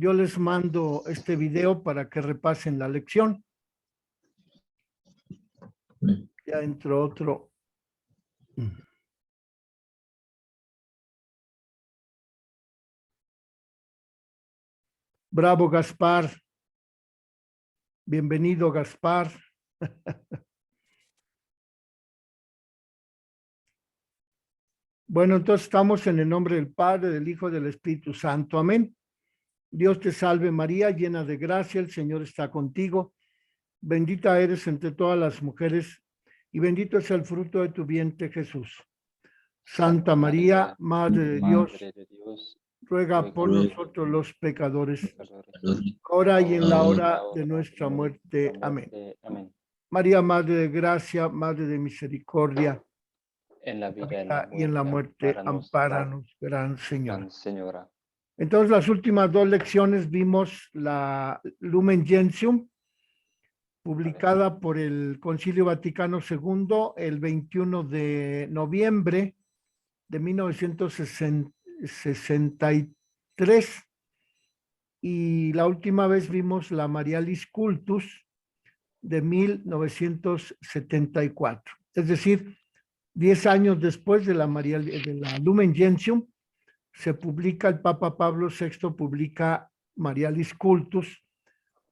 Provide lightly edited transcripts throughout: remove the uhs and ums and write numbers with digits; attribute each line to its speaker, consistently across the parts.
Speaker 1: Yo les mando este video para que repasen la lección. Ya entró otro. Bravo, Gaspar. Bienvenido, Gaspar. Bueno, entonces estamos en el nombre del Padre, del Hijo y del Espíritu Santo. Amén. Dios te salve María, llena de gracia, el Señor está contigo. Bendita eres entre todas las mujeres y bendito es el fruto de tu vientre, Jesús. Santa María, Madre de Dios, ruega por nosotros los pecadores, ahora y en la hora de nuestra muerte. Amén. María, Madre de gracia, Madre de misericordia,
Speaker 2: en la vida
Speaker 1: y en la muerte, ampáranos, Gran Señora.
Speaker 2: Gran Señora.
Speaker 1: Entonces, las últimas dos lecciones vimos la Lumen Gentium, publicada por el Concilio Vaticano II el 21 de noviembre de 1963. Y la última vez vimos la Marialis Cultus de 1974. Es decir, 10 años después de la Lumen Gentium, se publica, el Papa Pablo VI publica Marialis Cultus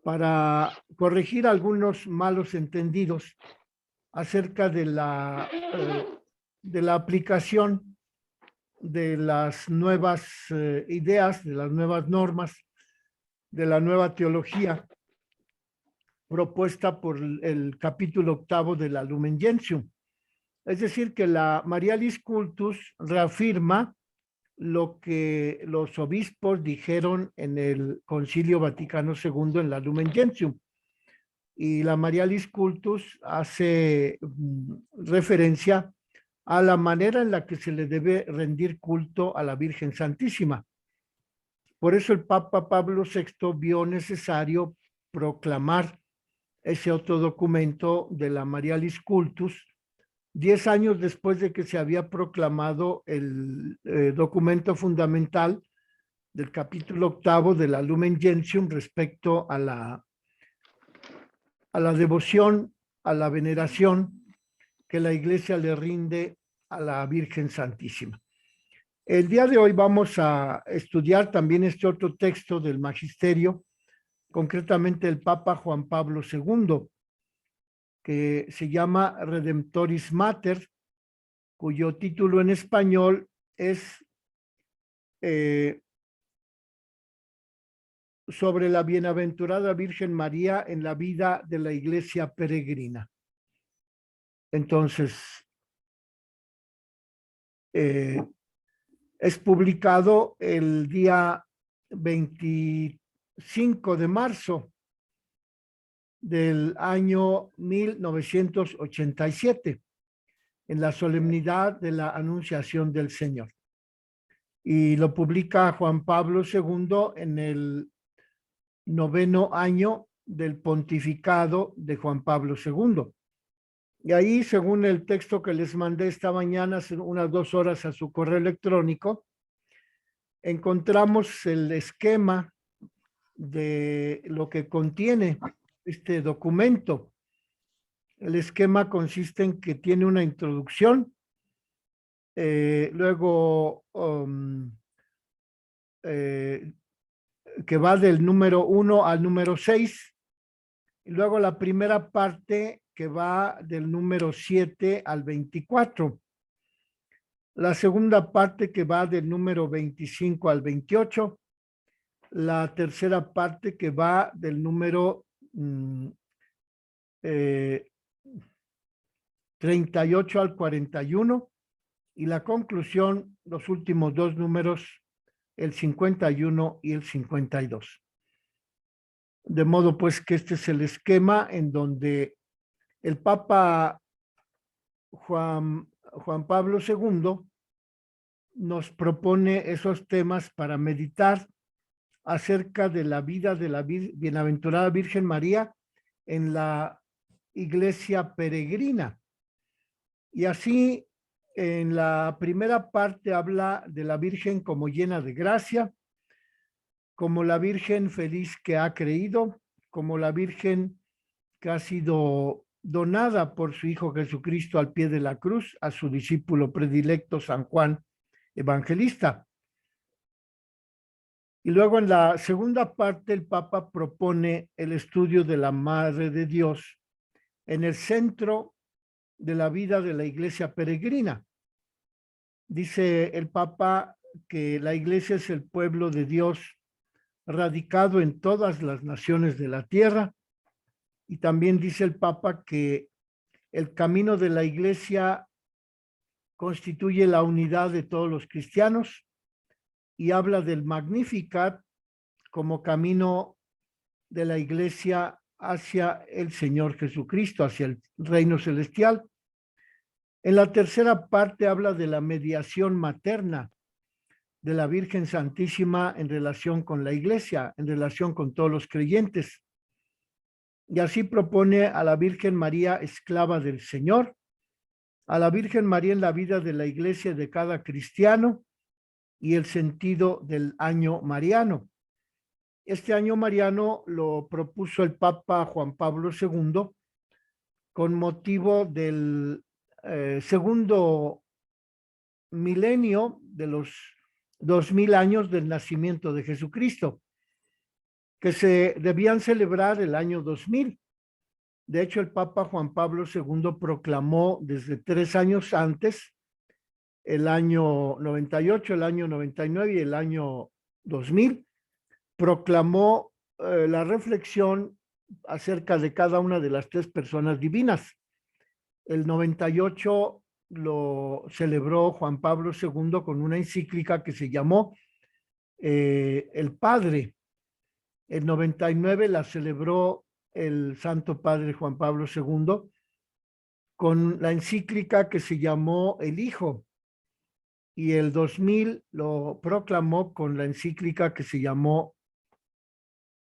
Speaker 1: para corregir algunos malos entendidos acerca de la aplicación de las nuevas ideas, de las nuevas normas, de la nueva teología propuesta por el capítulo 8 de la Lumen Gentium. Es decir, que la Marialis Cultus reafirma lo que los obispos dijeron en el Concilio Vaticano II en la Lumen Gentium. Y la Marialis Cultus hace referencia a la manera en la que se le debe rendir culto a la Virgen Santísima. Por eso el Papa Pablo VI vio necesario proclamar ese otro documento de la Marialis Cultus, 10 años después de que se había proclamado el documento fundamental del capítulo 8 de la Lumen Gentium respecto a la devoción, a la veneración que la Iglesia le rinde a la Virgen Santísima. El día de hoy vamos a estudiar también este otro texto del Magisterio, concretamente el Papa Juan Pablo II, que se llama Redemptoris Mater, cuyo título en español es sobre la bienaventurada Virgen María en la vida de la Iglesia peregrina. Entonces, es publicado el día 25 de marzo del año 1987, en la solemnidad de la Anunciación del Señor. Y lo publica Juan Pablo II en el 9º año del pontificado de Juan Pablo II. Y ahí, según el texto que les mandé esta mañana, hace unas 2 horas a su correo electrónico, encontramos el esquema de lo que contiene este documento. El esquema consiste en que tiene una introducción, luego que va del número 1 al número 6, y luego la primera parte que va del número 7 al 24, la segunda parte que va del número 25 al 28, la tercera parte que va del número 38 al 41, y la conclusión, los últimos 2 números, el 51 y el 52. De modo pues que este es el esquema en donde el Papa Juan Pablo II nos propone esos temas para meditar acerca de la vida de la bienaventurada Virgen María en la Iglesia peregrina. Y así, en la primera parte habla de la Virgen como llena de gracia, como la Virgen feliz que ha creído, como la Virgen que ha sido donada por su Hijo Jesucristo al pie de la cruz a su discípulo predilecto San Juan Evangelista. Y luego en la segunda parte el Papa propone el estudio de la Madre de Dios en el centro de la vida de la Iglesia peregrina. Dice el Papa que la Iglesia es el pueblo de Dios radicado en todas las naciones de la tierra, y también dice el Papa que el camino de la Iglesia constituye la unidad de todos los cristianos, y habla del Magnificat como camino de la Iglesia hacia el Señor Jesucristo, hacia el reino celestial. En la tercera parte habla de la mediación materna de la Virgen Santísima en relación con la Iglesia, en relación con todos los creyentes. Y así propone a la Virgen María, esclava del Señor, a la Virgen María en la vida de la Iglesia de cada cristiano, y el sentido del año mariano. Este año mariano lo propuso el Papa Juan Pablo II con motivo del segundo milenio de los 2000 años del nacimiento de Jesucristo, que se debían celebrar el año 2000. De hecho, el Papa Juan Pablo II proclamó desde 3 años antes, el año 98, el año 99 y el año 2000, proclamó la reflexión acerca de cada una de las 3 personas divinas. El 98 lo celebró Juan Pablo II con una encíclica que se llamó El Padre. El 99 la celebró el Santo Padre Juan Pablo II con la encíclica que se llamó El Hijo, y el 2000 lo proclamó con la encíclica que se llamó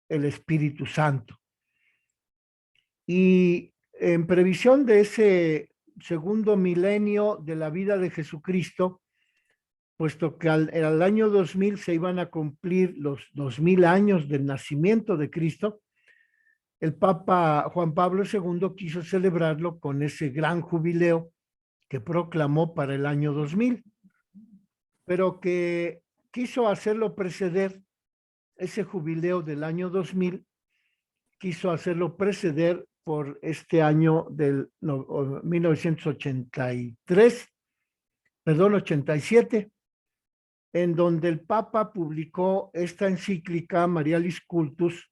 Speaker 1: El Espíritu Santo. Y en previsión de ese segundo milenio de la vida de Jesucristo, puesto que al año 2000 se iban a cumplir los 2000 años del nacimiento de Cristo, el Papa Juan Pablo II quiso celebrarlo con ese gran jubileo que proclamó para el año 2000, pero que quiso hacerlo preceder, ese jubileo del año 2000, quiso hacerlo preceder por este año del 87, en donde el Papa publicó esta encíclica Marialis Cultus,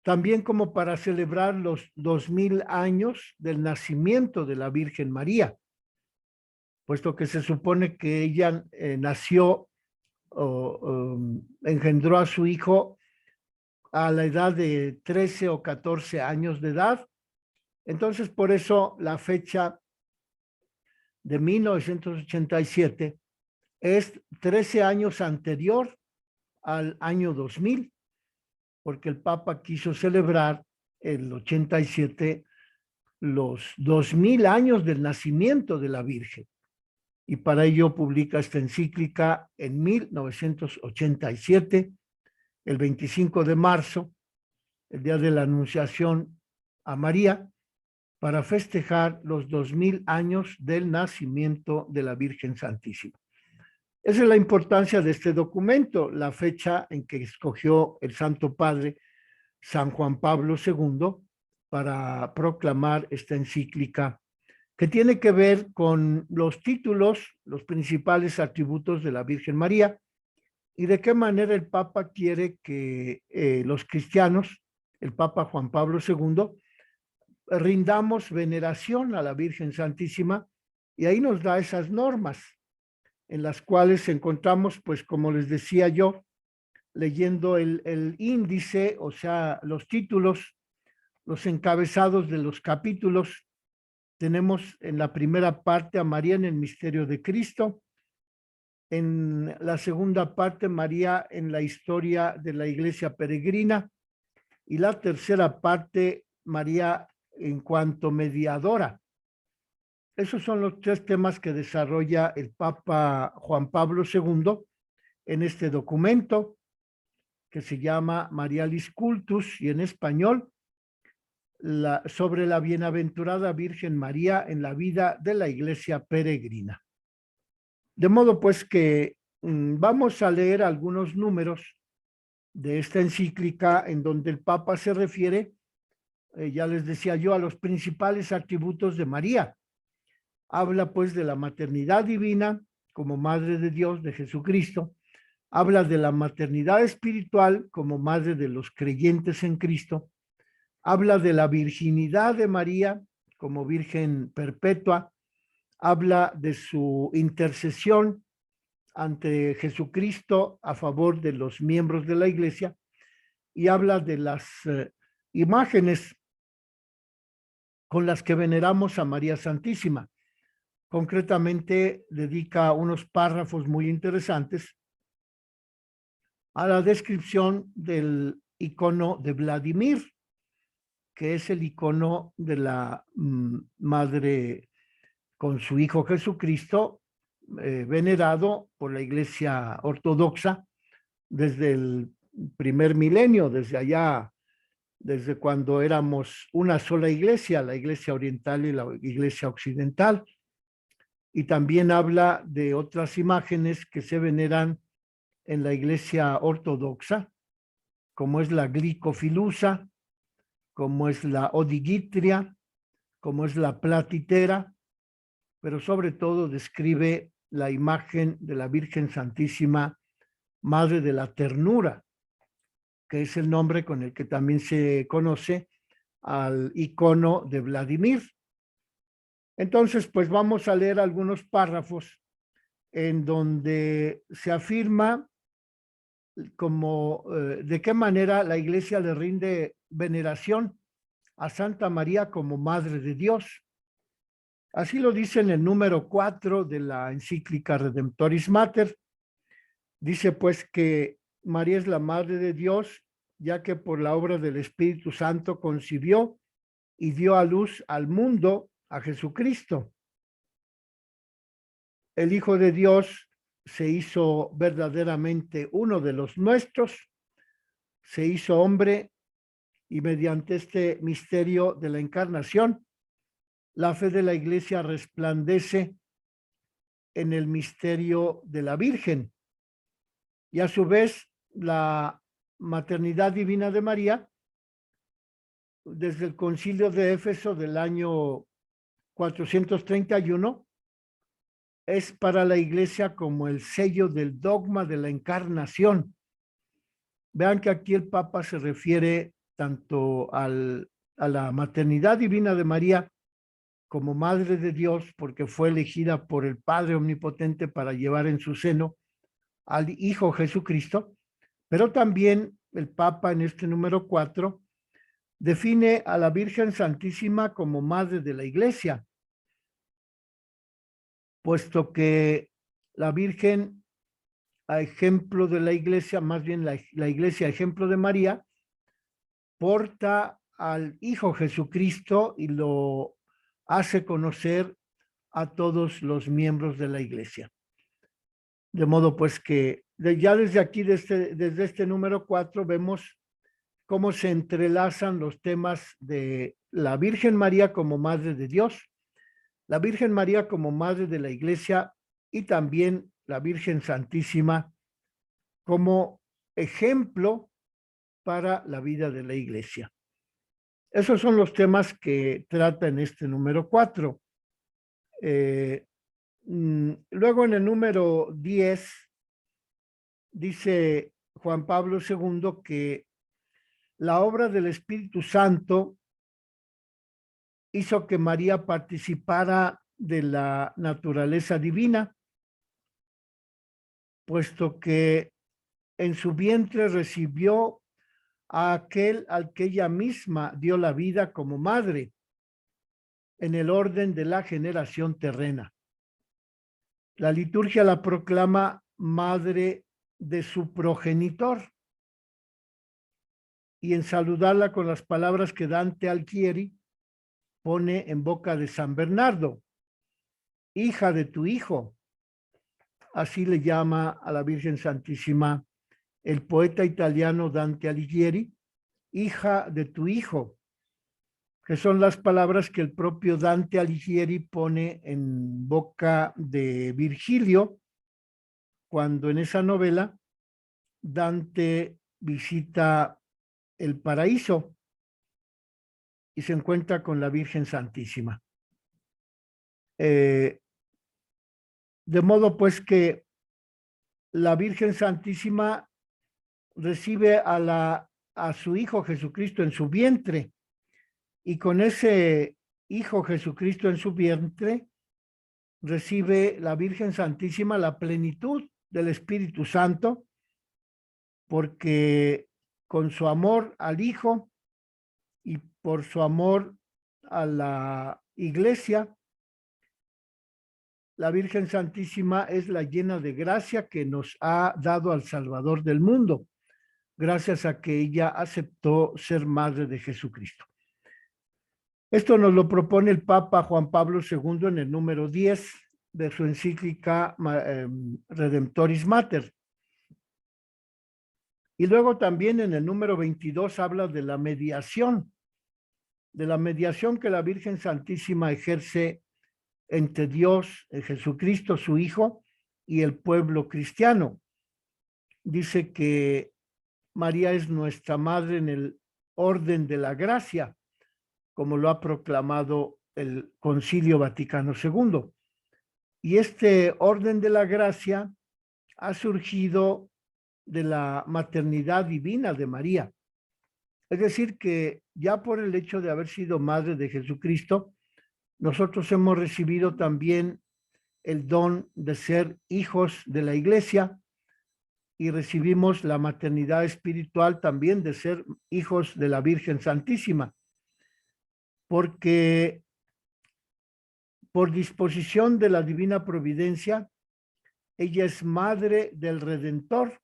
Speaker 1: también como para celebrar los 2000 años del nacimiento de la Virgen María, puesto que se supone que ella nació engendró a su hijo a la edad de 13 o 14 años de edad. Entonces, por eso la fecha de 1987 es 13 años anterior al año 2000, porque el Papa quiso celebrar el 87 los 2000 años del nacimiento de la Virgen. Y para ello publica esta encíclica en 1987, el 25 de marzo, el día de la Anunciación a María, para festejar los 2000 años del nacimiento de la Virgen Santísima. Esa es la importancia de este documento, la fecha en que escogió el Santo Padre San Juan Pablo II para proclamar esta encíclica, que tiene que ver con los títulos, los principales atributos de la Virgen María, y de qué manera el Papa quiere que los cristianos, el Papa Juan Pablo II, rindamos veneración a la Virgen Santísima, y ahí nos da esas normas en las cuales encontramos, pues como les decía yo, leyendo el índice, o sea, los títulos, los encabezados de los capítulos. Tenemos en la primera parte a María en el misterio de Cristo, en la segunda parte María en la historia de la Iglesia peregrina, y la tercera parte María en cuanto mediadora. Esos son los 3 temas que desarrolla el Papa Juan Pablo II en este documento. que se llama Marialis Cultus y en español sobre la bienaventurada Virgen María en la vida de la Iglesia peregrina. De modo pues que vamos a leer algunos números de esta encíclica en donde el Papa se refiere, ya les decía yo, a los principales atributos de María. Habla pues de la maternidad divina como Madre de Dios, de Jesucristo. Habla de la maternidad espiritual como Madre de los creyentes en Cristo. Habla de la virginidad de María como Virgen perpetua. Habla de su intercesión ante Jesucristo a favor de los miembros de la Iglesia y habla de las imágenes con las que veneramos a María Santísima. Concretamente, dedica unos párrafos muy interesantes a la descripción del icono de Vladimir, que es el icono de la Madre con su Hijo Jesucristo, venerado por la Iglesia Ortodoxa desde el primer milenio, desde allá, desde cuando éramos una sola iglesia, la Iglesia Oriental y la Iglesia Occidental. Y también habla de otras imágenes que se veneran en la Iglesia Ortodoxa, como es la glicofilusa, como es la odigitria, como es la platitera, pero sobre todo describe la imagen de la Virgen Santísima, Madre de la Ternura, que es el nombre con el que también se conoce al icono de Vladimir. Entonces, pues vamos a leer algunos párrafos en donde se afirma como de qué manera la Iglesia le rinde veneración a Santa María como Madre de Dios. Así lo dice en el número 4 de la encíclica Redemptoris Mater. Dice pues que María es la Madre de Dios, ya que por la obra del Espíritu Santo concibió y dio a luz al mundo a Jesucristo. El Hijo de Dios se hizo verdaderamente uno de los nuestros, se hizo hombre y mediante este misterio de la encarnación, la fe de la Iglesia resplandece en el misterio de la Virgen y a su vez la maternidad divina de María, desde el concilio de Éfeso del año 431, es para la Iglesia como el sello del dogma de la encarnación. Vean que aquí el Papa se refiere tanto a la maternidad divina de María como Madre de Dios, porque fue elegida por el Padre Omnipotente para llevar en su seno al Hijo Jesucristo, pero también el Papa en este número 4 define a la Virgen Santísima como Madre de la Iglesia, puesto que la Virgen, a ejemplo de la Iglesia, más bien la Iglesia a ejemplo de María, porta al Hijo Jesucristo y lo hace conocer a todos los miembros de la Iglesia. De modo pues que ya desde aquí, desde este número 4, vemos cómo se entrelazan los temas de la Virgen María como Madre de Dios, la Virgen María como Madre de la Iglesia y también la Virgen Santísima como ejemplo para la vida de la Iglesia. Esos son los temas que trata en este número 4. Luego en el número 10 dice Juan Pablo II que la obra del Espíritu Santo hizo que María participara de la naturaleza divina, puesto que en su vientre recibió a aquel al que ella misma dio la vida como madre en el orden de la generación terrena. La liturgia la proclama madre de su progenitor y en saludarla con las palabras que Dante Alighieri pone en boca de San Bernardo: hija de tu hijo. Así le llama a la Virgen Santísima el poeta italiano Dante Alighieri, hija de tu hijo, que son las palabras que el propio Dante Alighieri pone en boca de Virgilio, cuando en esa novela Dante visita el paraíso y se encuentra con la Virgen Santísima. De modo pues que la Virgen Santísima recibe a su Hijo Jesucristo en su vientre, y con ese Hijo Jesucristo en su vientre recibe la Virgen Santísima la plenitud del Espíritu Santo, porque con su amor al Hijo y por su amor a la Iglesia, la Virgen Santísima es la llena de gracia que nos ha dado al Salvador del mundo, gracias a que ella aceptó ser madre de Jesucristo. Esto nos lo propone el Papa Juan Pablo II en el número 10 de su encíclica Redemptoris Mater. Y luego también en el número 22 habla de la mediación que la Virgen Santísima ejerce entre Dios, Jesucristo, su Hijo, y el pueblo cristiano. Dice que María es nuestra madre en el orden de la gracia, como lo ha proclamado el Concilio Vaticano II. Y este orden de la gracia ha surgido de la maternidad divina de María. Es decir, que ya por el hecho de haber sido madre de Jesucristo, nosotros hemos recibido también el don de ser hijos de la Iglesia y recibimos la maternidad espiritual también de ser hijos de la Virgen Santísima, porque por disposición de la divina providencia, ella es madre del Redentor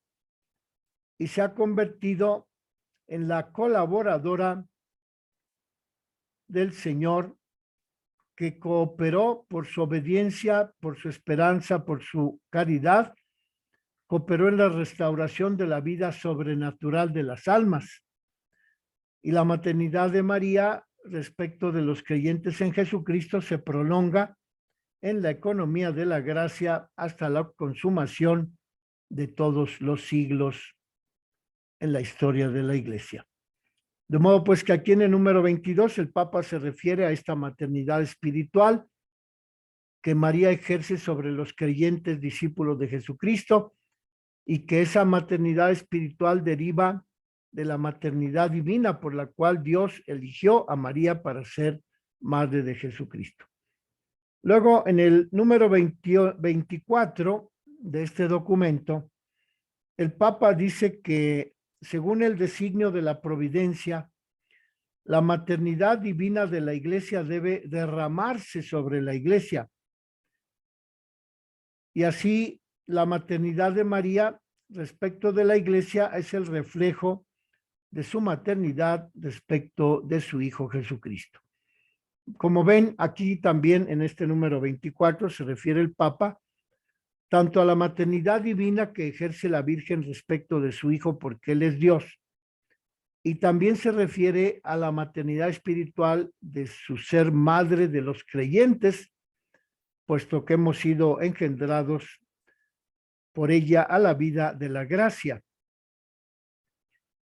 Speaker 1: y se ha convertido en la colaboradora del Señor, que cooperó por su obediencia, por su esperanza, por su caridad, cooperó en la restauración de la vida sobrenatural de las almas. Y la maternidad de María respecto de los creyentes en Jesucristo se prolonga en la economía de la gracia hasta la consumación de todos los siglos en la historia de la Iglesia. De modo pues que aquí en el número 22 el Papa se refiere a esta maternidad espiritual que María ejerce sobre los creyentes discípulos de Jesucristo, y que esa maternidad espiritual deriva de la maternidad divina por la cual Dios eligió a María para ser madre de Jesucristo. Luego, en el número 24 de este documento, el Papa dice que, según el designio de la providencia, la maternidad divina de la Iglesia debe derramarse sobre la Iglesia. Y así, la maternidad de María respecto de la Iglesia es el reflejo de su maternidad respecto de su Hijo Jesucristo. Como ven, aquí también en este número 24 se refiere el Papa tanto a la maternidad divina que ejerce la Virgen respecto de su Hijo porque Él es Dios, y también se refiere a la maternidad espiritual de su ser madre de los creyentes, puesto que hemos sido engendrados por ella a la vida de la gracia,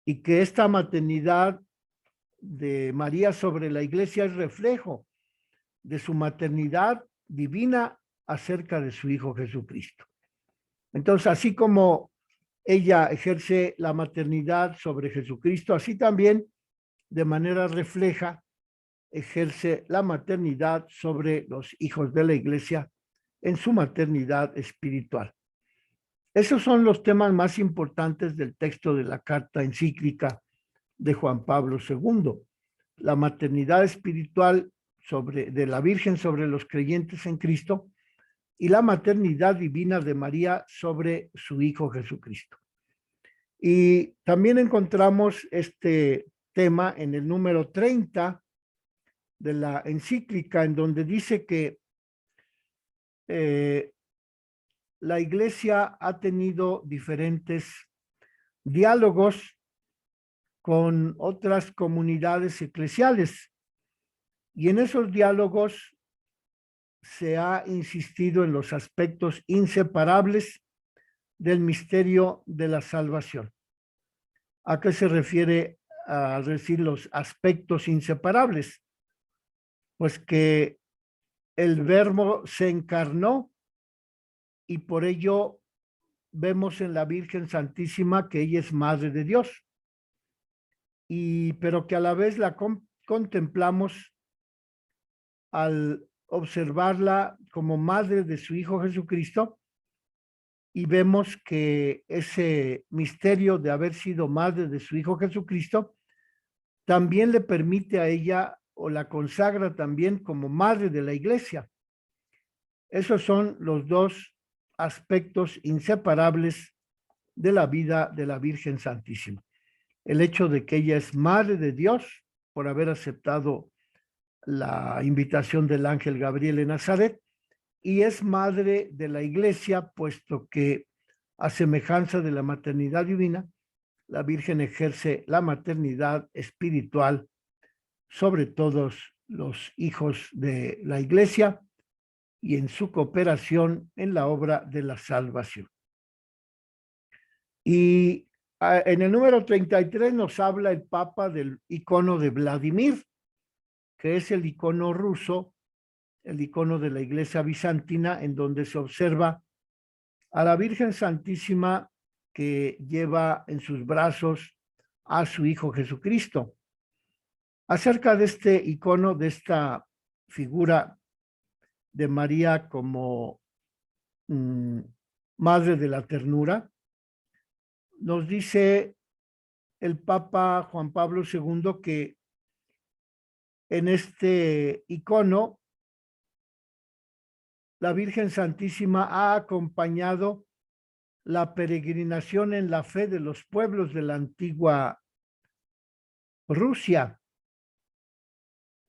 Speaker 1: y que esta maternidad de María sobre la Iglesia es reflejo de su maternidad divina acerca de su Hijo Jesucristo. Entonces, así como ella ejerce la maternidad sobre Jesucristo, así también de manera refleja ejerce la maternidad sobre los hijos de la Iglesia en su maternidad espiritual. Esos son los temas más importantes del texto de la carta encíclica de Juan Pablo II. La maternidad espiritual de la Virgen sobre los creyentes en Cristo y la maternidad divina de María sobre su Hijo Jesucristo. Y también encontramos este tema en el número 30 de la encíclica, en donde dice que la Iglesia ha tenido diferentes diálogos con otras comunidades eclesiales. Y en esos diálogos se ha insistido en los aspectos inseparables del misterio de la salvación. ¿A qué se refiere al decir los aspectos inseparables? Pues que el Verbo se encarnó y por ello vemos en la Virgen Santísima que ella es Madre de Dios, pero que a la vez la contemplamos al observarla como Madre de su Hijo Jesucristo, y vemos que ese misterio de haber sido Madre de su Hijo Jesucristo también le permite a ella, o la consagra también como Madre de la Iglesia. Esos son los dos aspectos inseparables de la vida de la Virgen Santísima. El hecho de que ella es Madre de Dios por haber aceptado la invitación del ángel Gabriel en Nazaret, y es Madre de la Iglesia, puesto que a semejanza de la maternidad divina, la Virgen ejerce la maternidad espiritual sobre todos los hijos de la Iglesia y en su cooperación en la obra de la salvación. Y en el número 33 nos habla el Papa del icono de Vladimir, que es el icono ruso, el icono de la Iglesia bizantina, en donde se observa a la Virgen Santísima que lleva en sus brazos a su Hijo Jesucristo. Acerca de este icono, de esta figura de María como Madre de la Ternura, nos dice el Papa Juan Pablo II que en este icono la Virgen Santísima ha acompañado la peregrinación en la fe de los pueblos de la antigua Rusia,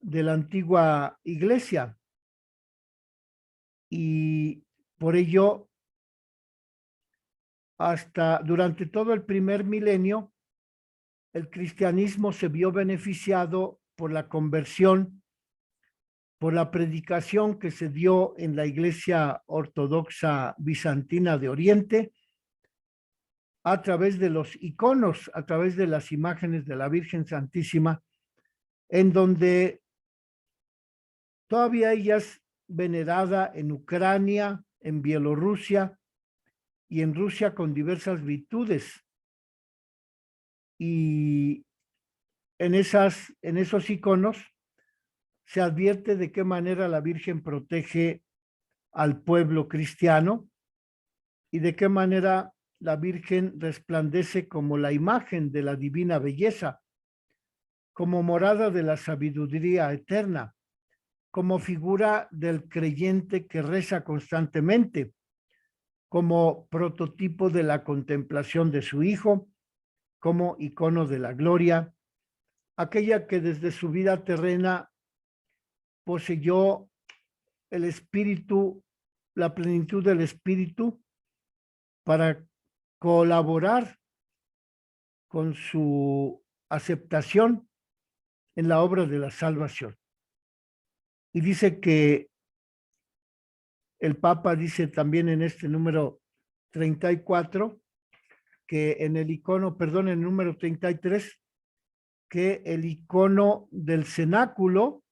Speaker 1: de la antigua Iglesia, y por ello hasta durante todo el primer milenio el cristianismo se vio beneficiado por la conversión, por la predicación que se dio en la Iglesia Ortodoxa Bizantina de Oriente, a través de los iconos, a través de las imágenes de la Virgen Santísima, en donde todavía ella es venerada en Ucrania, en Bielorrusia y en Rusia con diversas virtudes. Y en esos iconos se advierte de qué manera la Virgen protege al pueblo cristiano y de qué manera la Virgen resplandece como la imagen de la divina belleza, como morada de la sabiduría eterna, como figura del creyente que reza constantemente, como prototipo de la contemplación de su Hijo, como icono de la gloria, aquella que desde su vida terrena poseyó el Espíritu, la plenitud del Espíritu, para colaborar con su aceptación en la obra de la salvación. Y dice que el Papa dice también en este número 34, que en el icono, perdón, en el número 33, que el icono del cenáculo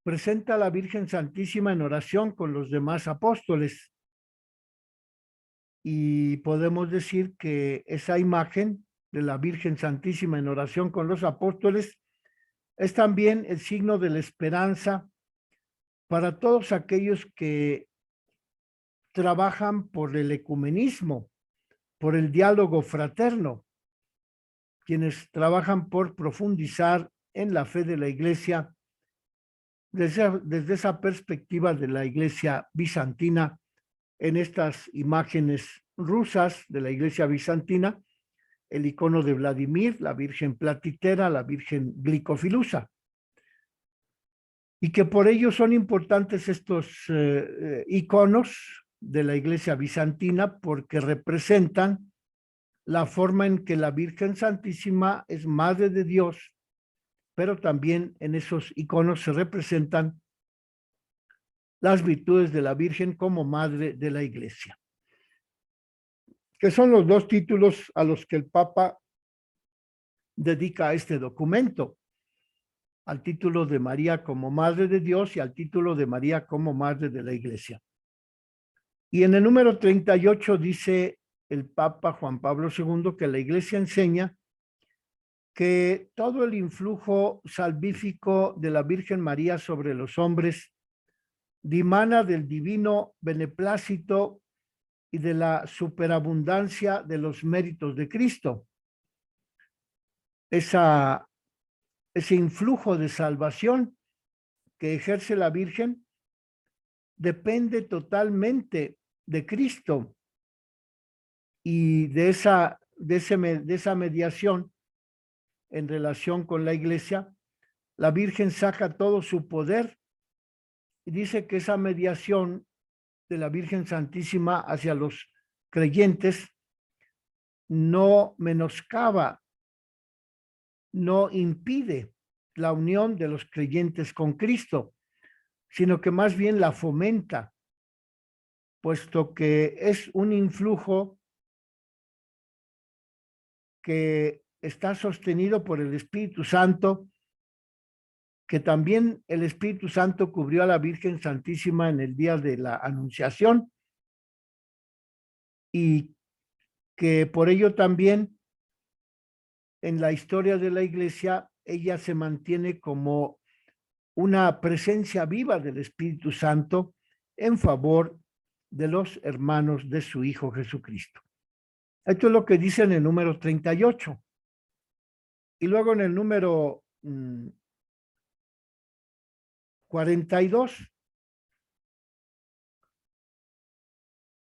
Speaker 1: presenta a la Virgen Santísima en oración con los demás apóstoles. Y podemos decir que esa imagen de la Virgen Santísima en oración con los apóstoles es también el signo de la esperanza para todos aquellos que trabajan por el ecumenismo, por el diálogo fraterno, quienes trabajan por profundizar en la fe de la Iglesia desde esa perspectiva de la Iglesia bizantina, en estas imágenes rusas de la Iglesia bizantina, el icono de Vladimir, la Virgen Platitera, la Virgen Glicofilusa. Y que por ello son importantes estos iconos de la Iglesia bizantina, porque representan la forma en que la Virgen Santísima es Madre de Dios, pero también en esos iconos se representan las virtudes de la Virgen como Madre de la Iglesia, que son los dos títulos a los que el Papa dedica a este documento, al título de María como Madre de Dios y al título de María como Madre de la Iglesia. Y en el número 38 dice el Papa Juan Pablo II que la Iglesia enseña que todo el influjo salvífico de la Virgen María sobre los hombres dimana del divino beneplácito y de la superabundancia de los méritos de Cristo. Ese influjo de salvación que ejerce la Virgen depende totalmente de Cristo y de esa mediación en relación con la Iglesia. La Virgen saca todo su poder y dice que esa mediación de la Virgen Santísima hacia los creyentes no menoscaba, no impide la unión de los creyentes con Cristo, sino que más bien la fomenta, puesto que es un influjo que está sostenido por el Espíritu Santo, que también el Espíritu Santo cubrió a la Virgen Santísima en el día de la Anunciación, y que por ello también en la historia de la Iglesia ella se mantiene como una presencia viva del Espíritu Santo en favor de los hermanos de su Hijo Jesucristo. Esto es lo que dice en el número 38. Y luego en el número 42,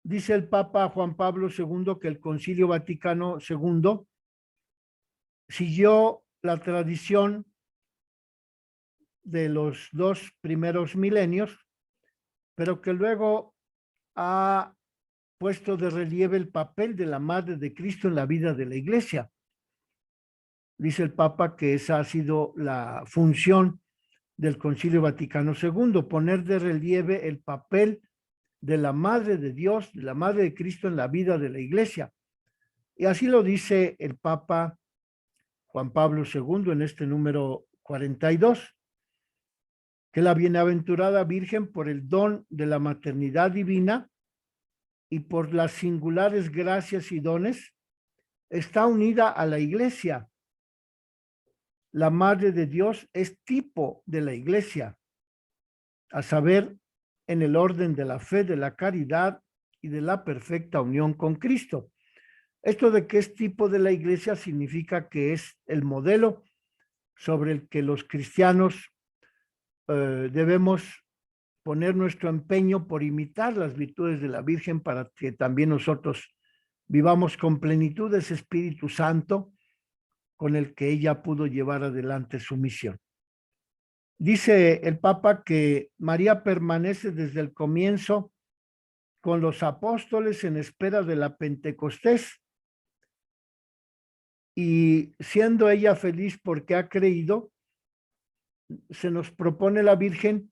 Speaker 1: dice el Papa Juan Pablo II que el Concilio Vaticano II siguió la tradición de los 2 primeros milenios, pero que luego ha puesto de relieve el papel de la Madre de Cristo en la vida de la Iglesia. Dice el Papa que esa ha sido la función del Concilio Vaticano II, poner de relieve el papel de la Madre de Dios, de la Madre de Cristo en la vida de la Iglesia. Y así lo dice el Papa Juan Pablo II en este número 42, que la bienaventurada Virgen, por el don de la maternidad divina y por las singulares gracias y dones, está unida a la Iglesia. La Madre de Dios es tipo de la Iglesia, a saber, en el orden de la fe, de la caridad y de la perfecta unión con Cristo. Esto de que es tipo de la Iglesia significa que es el modelo sobre el que los cristianos debemos poner nuestro empeño por imitar las virtudes de la Virgen para que también nosotros vivamos con plenitud ese Espíritu Santo con el que ella pudo llevar adelante su misión. Dice el Papa que María permanece desde el comienzo con los apóstoles en espera de la Pentecostés, y siendo ella feliz porque ha creído, se nos propone la Virgen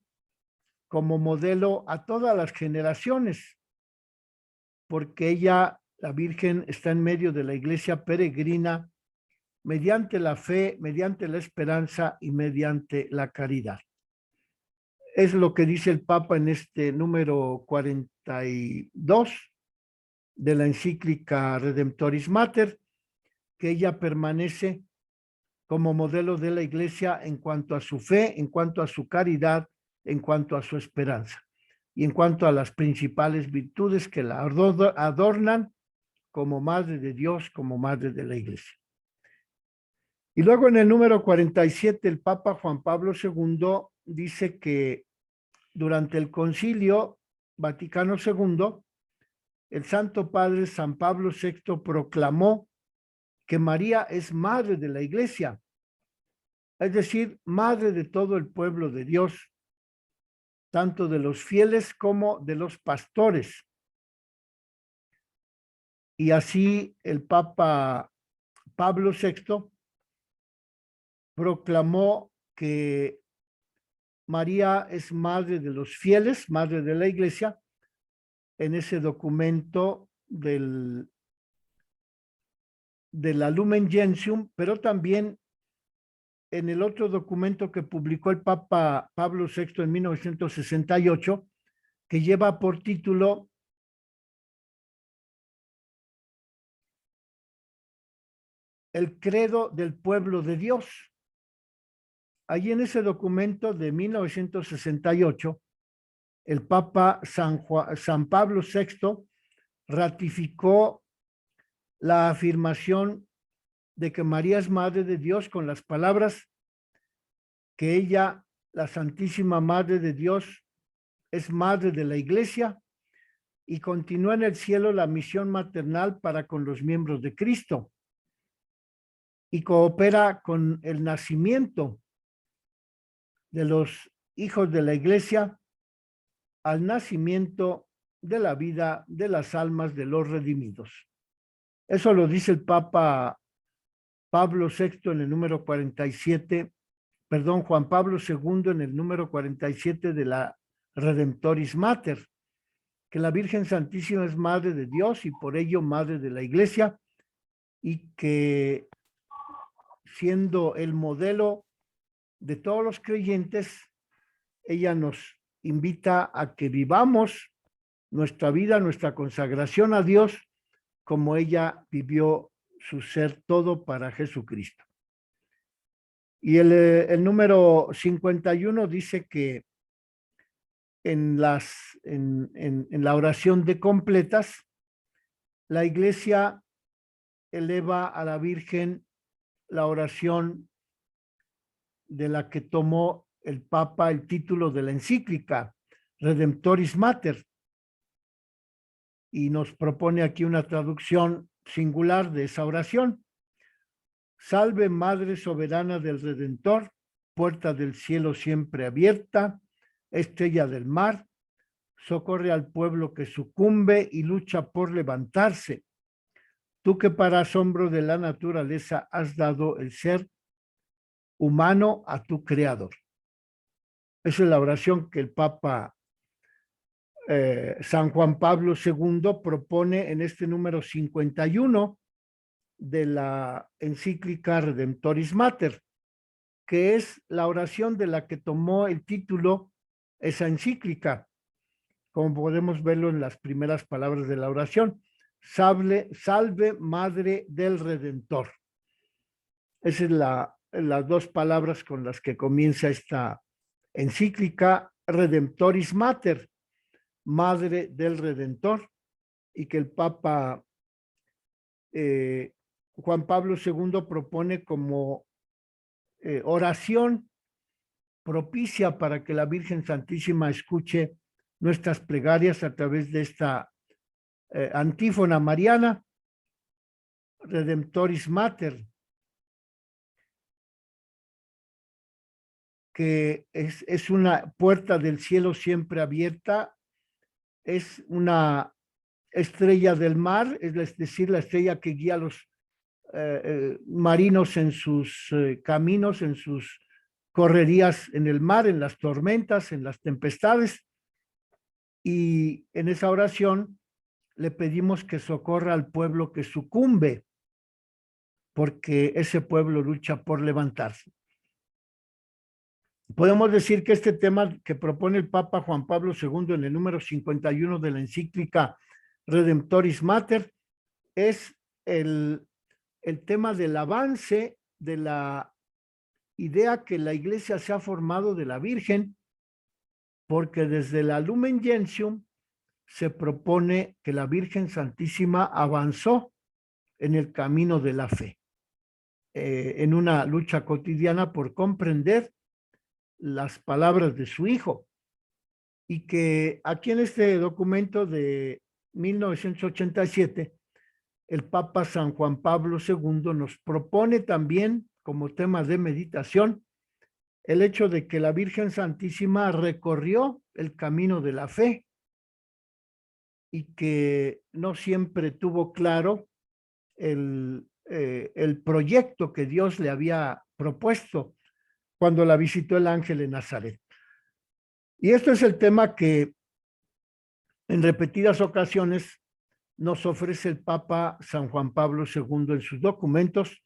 Speaker 1: como modelo a todas las generaciones, porque ella, la Virgen, está en medio de la iglesia peregrina mediante la fe, mediante la esperanza y mediante la caridad. Es lo que dice el Papa en este número 42 de la encíclica Redemptoris Mater, que ella permanece como modelo de la Iglesia en cuanto a su fe, en cuanto a su caridad, en cuanto a su esperanza y en cuanto a las principales virtudes que la adornan como Madre de Dios, como Madre de la Iglesia. Y luego en el número 47, el Papa Juan Pablo II dice que durante el Concilio Vaticano II, el Santo Padre San Pablo VI proclamó que María es Madre de la Iglesia, es decir, Madre de todo el pueblo de Dios, tanto de los fieles como de los pastores. Y así el Papa Pablo VI proclamó que María es madre de los fieles, madre de la Iglesia, en ese documento de la Lumen Gentium, pero también en el otro documento que publicó el Papa Pablo VI en 1968, que lleva por título El credo del pueblo de Dios. Allí en ese documento de 1968, el Papa San Pablo VI ratificó la afirmación de que María es Madre de Dios con las palabras que ella, la Santísima Madre de Dios, es Madre de la Iglesia y continúa en el cielo la misión maternal para con los miembros de Cristo y coopera con el nacimiento de los hijos de la Iglesia al nacimiento de la vida de las almas de los redimidos. Eso lo dice el Papa Pablo VI en el número 47, perdón, Juan Pablo II en el número 47 de la Redemptoris Mater, que la Virgen Santísima es Madre de Dios y por ello Madre de la Iglesia, y que siendo el modelo de todos los creyentes, ella nos invita a que vivamos nuestra vida, nuestra consagración a Dios, como ella vivió su ser todo para Jesucristo. Y el número 51 dice que en la oración de completas, la Iglesia eleva a la Virgen la oración de la que tomó el Papa el título de la encíclica Redemptoris Mater, y nos propone aquí una traducción singular de esa oración. Salve Madre soberana del Redentor, puerta del cielo siempre abierta, estrella del mar, socorre al pueblo que sucumbe y lucha por levantarse. Tú que para asombro de la naturaleza has dado el ser humano a tu creador. Esa es la oración que el Papa San Juan Pablo II propone en este número 51 de la encíclica Redemptoris Mater, que es la oración de la que tomó el título esa encíclica, como podemos verlo en las primeras palabras de la oración. Salve Madre del Redentor. Esas son las dos palabras con las que comienza esta encíclica Redemptoris Mater, Madre del Redentor, y que el Papa Juan Pablo II propone como oración propicia para que la Virgen Santísima escuche nuestras plegarias a través de esta antífona mariana, Redemptoris Mater, que es una puerta del cielo siempre abierta, es una estrella del mar, es decir, la estrella que guía a los marinos en sus caminos, en sus correrías en el mar, en las tormentas, en las tempestades. Y en esa oración le pedimos que socorra al pueblo que sucumbe, porque ese pueblo lucha por levantarse. Podemos decir que este tema que propone el Papa Juan Pablo II en el número 51 de la encíclica Redemptoris Mater es el tema del avance de la idea que la Iglesia se ha formado de la Virgen, porque desde la Lumen Gentium se propone que la Virgen Santísima avanzó en el camino de la fe, en una lucha cotidiana por comprender las palabras de su Hijo, y que aquí en este documento de 1987, el Papa San Juan Pablo II nos propone también como tema de meditación el hecho de que la Virgen Santísima recorrió el camino de la fe y que no siempre tuvo claro el proyecto que Dios le había propuesto cuando la visitó el ángel en Nazaret. Y esto es el tema que en repetidas ocasiones nos ofrece el Papa San Juan Pablo II en sus documentos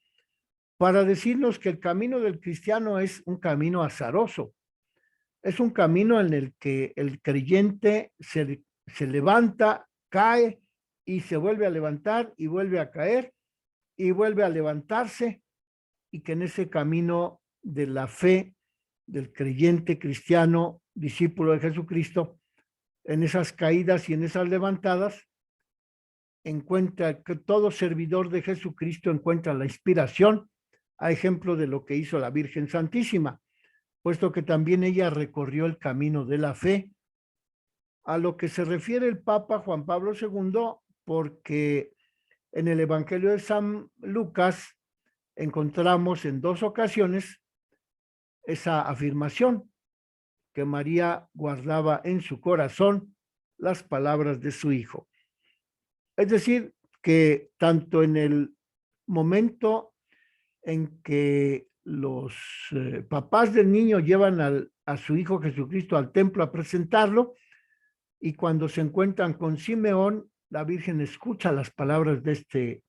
Speaker 1: para decirnos que el camino del cristiano es un camino azaroso, es un camino en el que el creyente se levanta, cae y se vuelve a levantar y vuelve a caer y vuelve a levantarse, y que en ese camino de la fe del creyente cristiano, discípulo de Jesucristo, en esas caídas y en esas levantadas, encuentra que todo servidor de Jesucristo encuentra la inspiración, a ejemplo de lo que hizo la Virgen Santísima, puesto que también ella recorrió el camino de la fe, a lo que se refiere el Papa Juan Pablo II, porque en el Evangelio de San Lucas encontramos en 2 ocasiones esa afirmación, que María guardaba en su corazón las palabras de su Hijo. Es decir, que tanto en el momento en que los papás del niño llevan a su Hijo Jesucristo al templo a presentarlo, y cuando se encuentran con Simeón, la Virgen escucha las palabras de este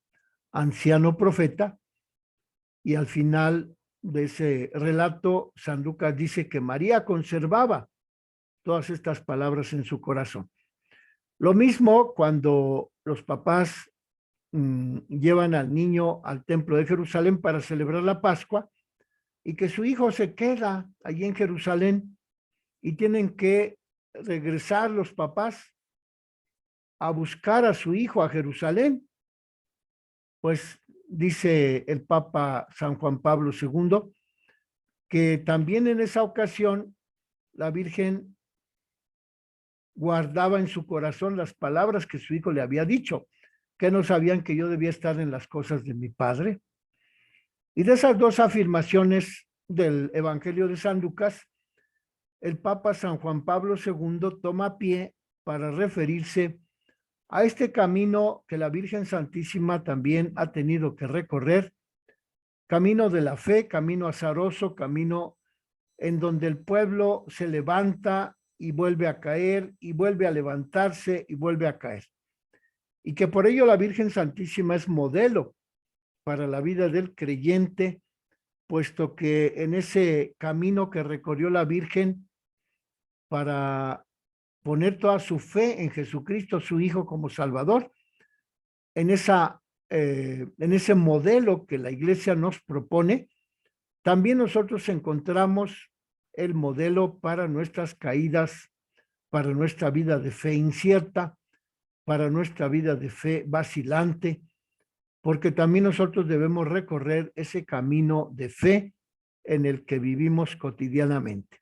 Speaker 1: anciano profeta, y al final de ese relato, San Lucas dice que María conservaba todas estas palabras en su corazón. Lo mismo cuando los papás llevan al niño al templo de Jerusalén para celebrar la Pascua, y que su hijo se queda allí en Jerusalén y tienen que regresar los papás a buscar a su hijo a Jerusalén. Pues dice el Papa San Juan Pablo II que también en esa ocasión la Virgen guardaba en su corazón las palabras que su hijo le había dicho, que no sabían que yo debía estar en las cosas de mi Padre. Y de esas 2 afirmaciones del Evangelio de San Lucas, el Papa San Juan Pablo II toma pie para referirse a este camino que la Virgen Santísima también ha tenido que recorrer, camino de la fe, camino azaroso, camino en donde el pueblo se levanta y vuelve a caer, y vuelve a levantarse y vuelve a caer. Y que por ello la Virgen Santísima es modelo para la vida del creyente, puesto que en ese camino que recorrió la Virgen para poner toda su fe en Jesucristo, su Hijo, como Salvador, en ese modelo que la Iglesia nos propone, también nosotros encontramos el modelo para nuestras caídas, para nuestra vida de fe incierta, para nuestra vida de fe vacilante, porque también nosotros debemos recorrer ese camino de fe en el que vivimos cotidianamente.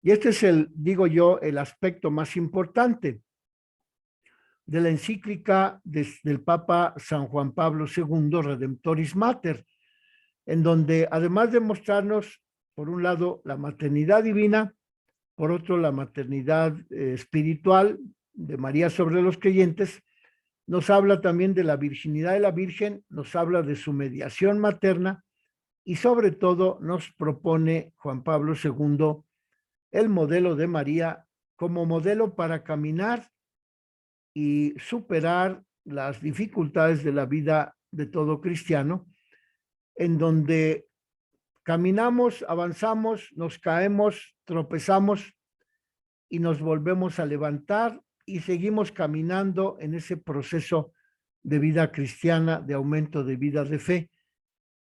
Speaker 1: Y este es digo yo, el aspecto más importante de la encíclica del Papa San Juan Pablo II, Redemptoris Mater, en donde además de mostrarnos, por un lado, la maternidad divina, por otro, la maternidad espiritual de María sobre los creyentes, nos habla también de la virginidad de la Virgen, nos habla de su mediación materna, y sobre todo nos propone Juan Pablo II el modelo de María como modelo para caminar y superar las dificultades de la vida de todo cristiano, en donde caminamos, avanzamos, nos caemos, tropezamos y nos volvemos a levantar y seguimos caminando en ese proceso de vida cristiana, de aumento de vida de fe,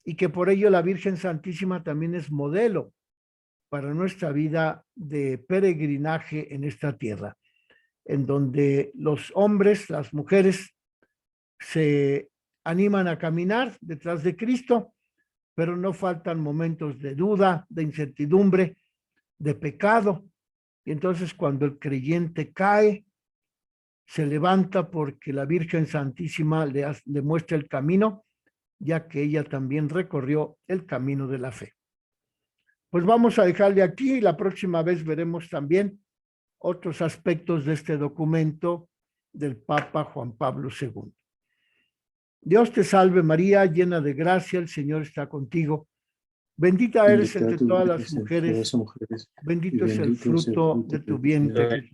Speaker 1: y que por ello la Virgen Santísima también es modelo para nuestra vida de peregrinaje en esta tierra, en donde los hombres, las mujeres se animan a caminar detrás de Cristo, pero no faltan momentos de duda, de incertidumbre, de pecado. Y entonces cuando el creyente cae, se levanta porque la Virgen Santísima le muestra el camino, ya que ella también recorrió el camino de la fe. Pues vamos a dejarle aquí, y la próxima vez veremos también otros aspectos de este documento del Papa Juan Pablo II. Dios te salve María, llena de gracia, el Señor está contigo. Bendita eres
Speaker 3: Bendita
Speaker 1: entre
Speaker 3: tú
Speaker 1: todas
Speaker 3: eres
Speaker 1: las
Speaker 3: entre todas
Speaker 1: mujeres,
Speaker 3: las mujeres, y
Speaker 1: bendito es el fruto de tu vientre, Jesús.